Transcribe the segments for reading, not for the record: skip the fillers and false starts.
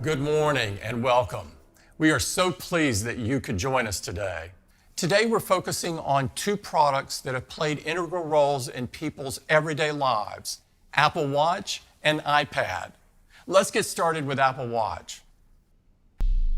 Good morning and welcome. We are so pleased that you could join us today. Today we're focusing on two products that have played integral roles in people's everyday lives, Apple Watch and iPad. Let's get started with Apple Watch.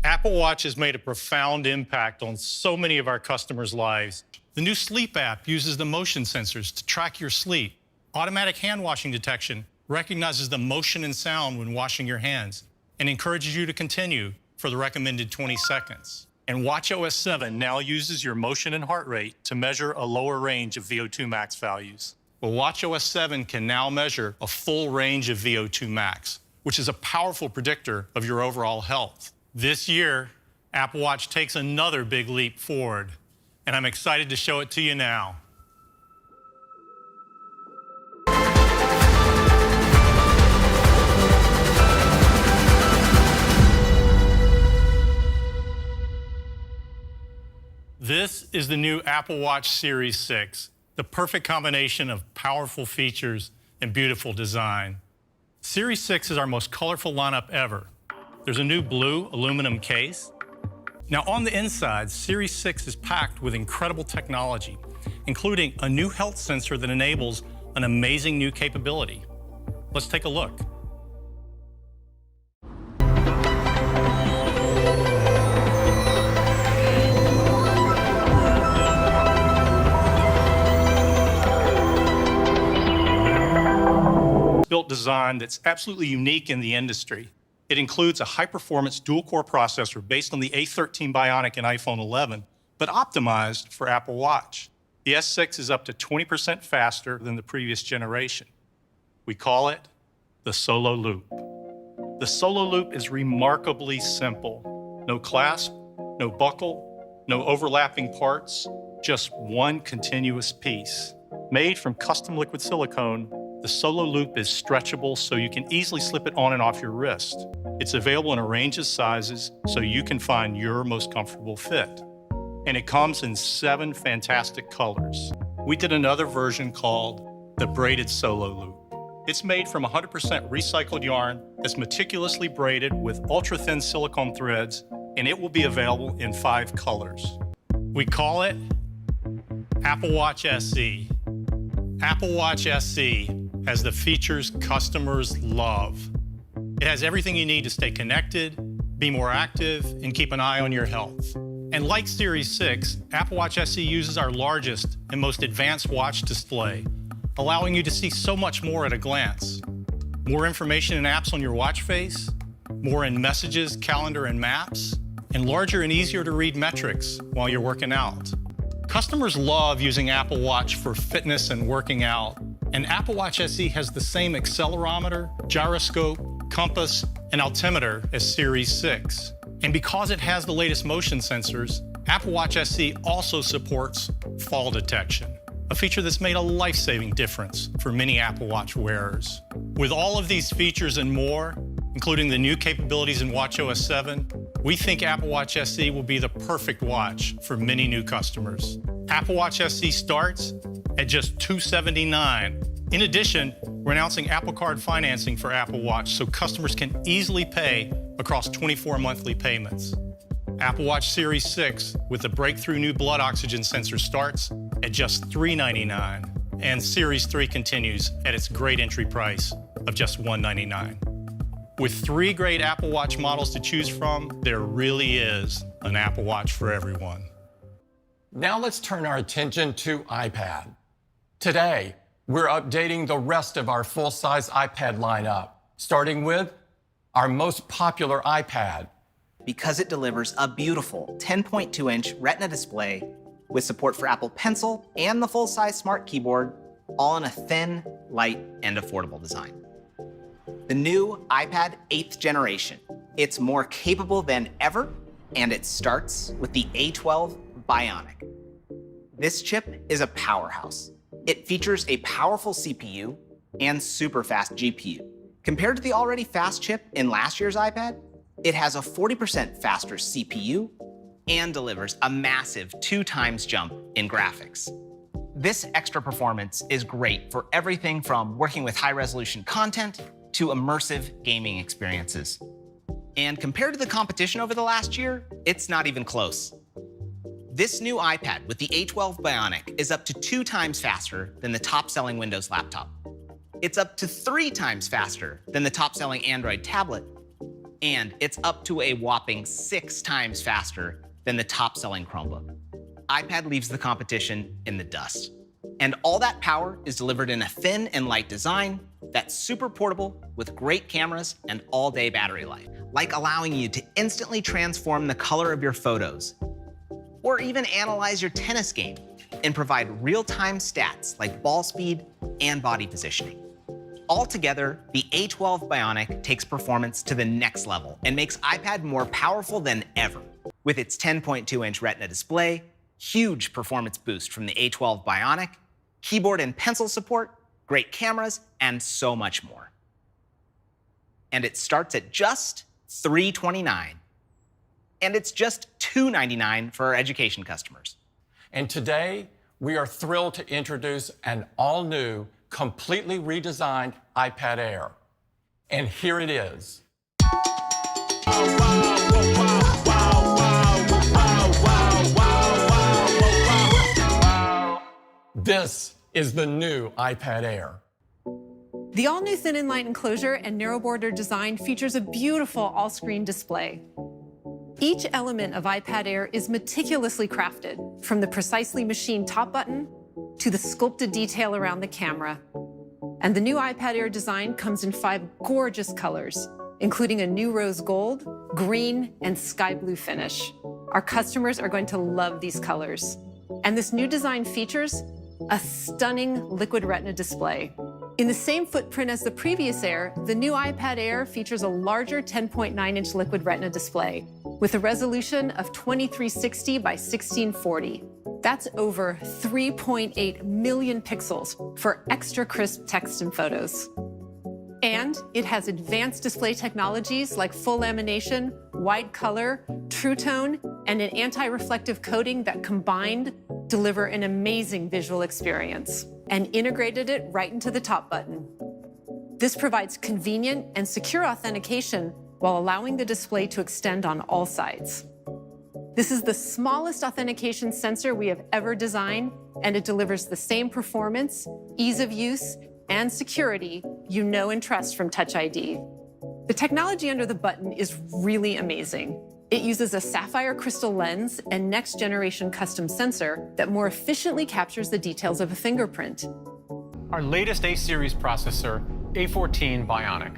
Apple Watch has made a profound impact on so many of our customers' lives. The new sleep app uses the motion sensors to track your sleep. Automatic hand washing detection recognizes the motion and sound when washing your hands and encourages you to continue for the recommended 20 seconds. And watchOS 7 now uses your motion and heart rate to measure a lower range of VO2 max values. Well, watchOS 7 can now measure a full range of VO2 max, which is a powerful predictor of your overall health. This year, Apple Watch takes another big leap forward, and I'm excited to show it to you now. This is the new Apple Watch Series 6, the perfect combination of powerful features and beautiful design. Series 6 is our most colorful lineup ever. There's a new blue aluminum case. Now on the inside, Series 6 is packed with incredible technology, including a new health sensor that enables an amazing new capability. Let's take a look. Built design that's absolutely unique in the industry. It includes a high-performance dual-core processor based on the A13 Bionic in iPhone 11, but optimized for Apple Watch. The S6 is up to 20% faster than the previous generation. We call it the Solo Loop. The Solo Loop is remarkably simple. No clasp, no buckle, no overlapping parts, just one continuous piece. Made from custom liquid silicone, the Solo Loop is stretchable so you can easily slip it on and off your wrist. It's available in a range of sizes so you can find your most comfortable fit. And it comes in 7 fantastic colors. We did another version called the Braided Solo Loop. It's made from 100% recycled yarn that's meticulously braided with ultra-thin silicone threads, and it will be available in 5 colors. We call it Apple Watch SE. Apple Watch SE has the features customers love. It has everything you need to stay connected, be more active, and keep an eye on your health. And like Series 6, Apple Watch SE uses our largest and most advanced watch display, allowing you to see so much more at a glance. More information and apps on your watch face, more in messages, calendar, and maps, and larger and easier to read metrics while you're working out. Customers love using Apple Watch for fitness and working out, and Apple Watch SE has the same accelerometer, gyroscope, compass, and altimeter as Series 6. And because it has the latest motion sensors, Apple Watch SE also supports fall detection, a feature that's made a life-saving difference for many Apple Watch wearers. With all of these features and more, including the new capabilities in watchOS 7, we think Apple Watch SE will be the perfect watch for many new customers. Apple Watch SE starts at just $279. In addition, we're announcing Apple Card financing for Apple Watch so customers can easily pay across 24 monthly payments. Apple Watch Series 6 with the breakthrough new blood oxygen sensor starts at just $399. And Series 3 continues at its great entry price of just $199. With 3 great Apple Watch models to choose from, there really is an Apple Watch for everyone. Now let's turn our attention to iPad. Today, we're updating the rest of our full-size iPad lineup, starting with our most popular iPad. Because it delivers a beautiful 10.2-inch Retina display with support for Apple Pencil and the full-size Smart Keyboard, all in a thin, light, and affordable design. The new iPad 8th generation. It's more capable than ever, and it starts with the A12 Bionic. This chip is a powerhouse. It features a powerful CPU and super fast GPU. Compared to the already fast chip in last year's iPad, it has a 40% faster CPU and delivers a massive 2x jump in graphics. This extra performance is great for everything from working with high-resolution content to immersive gaming experiences. And compared to the competition over the last year, it's not even close. This new iPad with the A12 Bionic is up to 2 times faster than the top-selling Windows laptop. It's up to 3 times faster than the top-selling Android tablet. And it's up to a whopping 6 times faster than the top-selling Chromebook. iPad leaves the competition in the dust. And all that power is delivered in a thin and light design that's super portable with great cameras and all-day battery life, like allowing you to instantly transform the color of your photos, or even analyze your tennis game and provide real-time stats like ball speed and body positioning. Altogether, the A12 Bionic takes performance to the next level and makes iPad more powerful than ever. With its 10.2-inch Retina display, huge performance boost from the A12 Bionic, keyboard and pencil support, great cameras, and so much more. And it starts at just $329. And it's just $299 for our education customers. And today, we are thrilled to introduce an all-new, completely redesigned iPad Air. And here it is. This is the new iPad Air. The all-new thin and light enclosure and narrow border design features a beautiful all-screen display. Each element of iPad Air is meticulously crafted, from the precisely machined top button to the sculpted detail around the camera. And the new iPad Air design comes in 5 gorgeous colors, including a new rose gold, green, and sky blue finish. Our customers are going to love these colors. And this new design features a stunning liquid retina display. In the same footprint as the previous Air, the new iPad Air features a larger 10.9-inch liquid retina display with a resolution of 2360 by 1640. That's over 3.8 million pixels for extra crisp text and photos. And it has advanced display technologies like full lamination, wide color, true tone, and an anti-reflective coating that combined deliver an amazing visual experience and integrated it right into the top button. This provides convenient and secure authentication while allowing the display to extend on all sides. This is the smallest authentication sensor we have ever designed, and it delivers the same performance, ease of use, and security you know and trust from Touch ID. The technology under the button is really amazing. It uses a sapphire crystal lens and next-generation custom sensor that more efficiently captures the details of a fingerprint. Our latest A-series processor, A14 Bionic.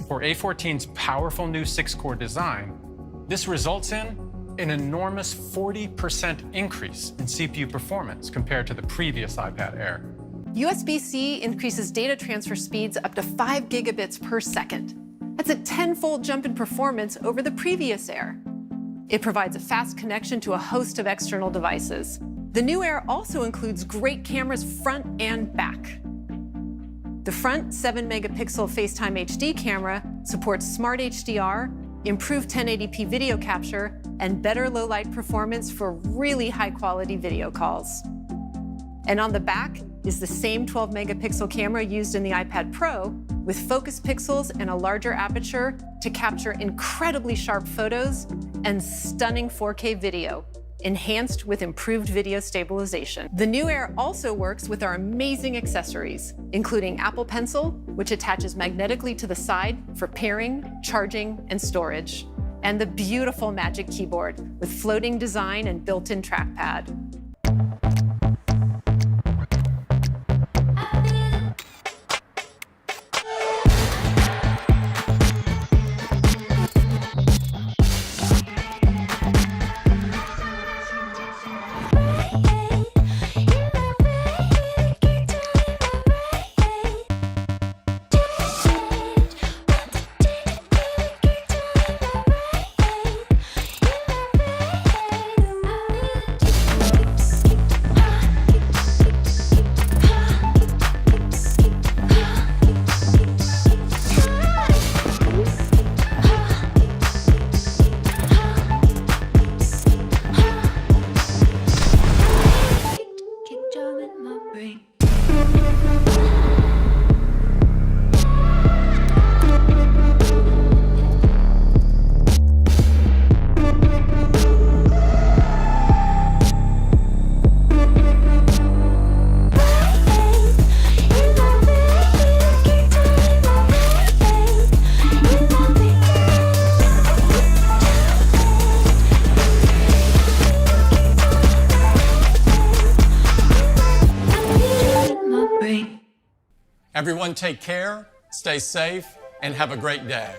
For A14's powerful new 6-core design, this results in an enormous 40% increase in CPU performance compared to the previous iPad Air. USB-C increases data transfer speeds up to 5 gigabits per second. That's a 10-fold jump in performance over the previous Air. It provides a fast connection to a host of external devices. The new Air also includes great cameras front and back. The front 7-megapixel FaceTime HD camera supports Smart HDR, improved 1080p video capture, and better low-light performance for really high-quality video calls. And on the back is the same 12-megapixel camera used in the iPad Pro, with focus pixels and a larger aperture to capture incredibly sharp photos and stunning 4K video, enhanced with improved video stabilization. The new Air also works with our amazing accessories, including Apple Pencil, which attaches magnetically to the side for pairing, charging, and storage, and the beautiful Magic Keyboard with floating design and built-in trackpad. Everyone take care, stay safe, and have a great day.